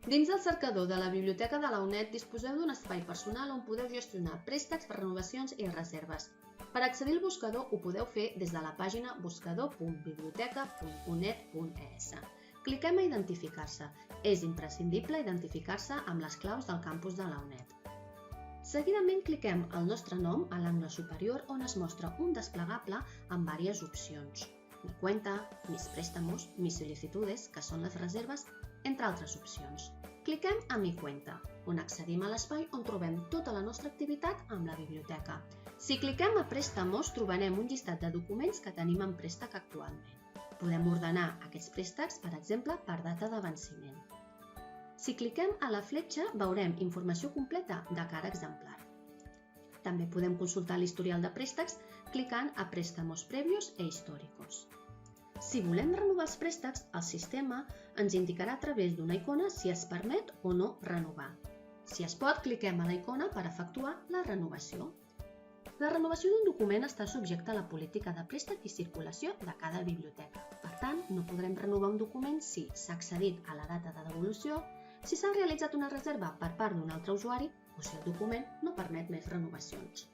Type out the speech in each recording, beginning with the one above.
Dins del cercador de la Biblioteca de la UNED disposeu d'un espai personal on podeu gestionar préstecs, renovacions i reserves. Per accedir al buscador ho podeu fer des de la pàgina buscador.biblioteca.uned.es. Cliquem a identificar-se. És imprescindible identificar-se amb les claus del campus de la UNED. Seguidament cliquem el nostre nom a l'angle superior on es mostra un desplegable amb diverses opcions. Mi cuenta, mis préstamos, mis solicitudes, que són les reserves, entre altres opcions. Cliquem a Mi cuenta, on accedim a l'espai on trobem tota la nostra activitat amb la biblioteca. Si cliquem a Préstamos, trobarem un llistat de documents que tenim en préstec actualment. Podem ordenar aquests préstecs, per exemple, per data de venciment. Si cliquem a la fletxa, veurem informació completa de cada exemplar. També podem consultar l'historial de préstecs clicant a Préstamos previos e históricos. Si volem renovar els préstecs, el sistema ens indicarà a través d'una icona si es permet o no renovar. Si es pot, cliquem a la icona per efectuar la renovació. La renovació d'un document està subjecte a la política de préstec i circulació de cada biblioteca. Per tant, no podrem renovar un document si s'ha accedit a la data de devolució, si s'ha realitzat una reserva per part d'un altre usuari o si el document no permet més renovacions.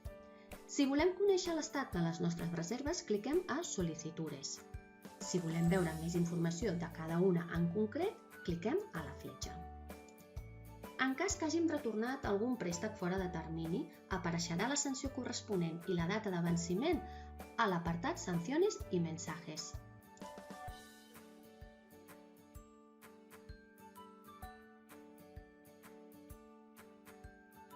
Si volem conèixer l'estat de les nostres reserves, cliquem a Solicitures. Si volem veure més informació de cada una en concret, cliquem a la fletxa. En cas que hàgim retornat algun préstec fora de termini, apareixerà la sanció corresponent i la data de venciment a l'apartat Sanciones i Mensajes.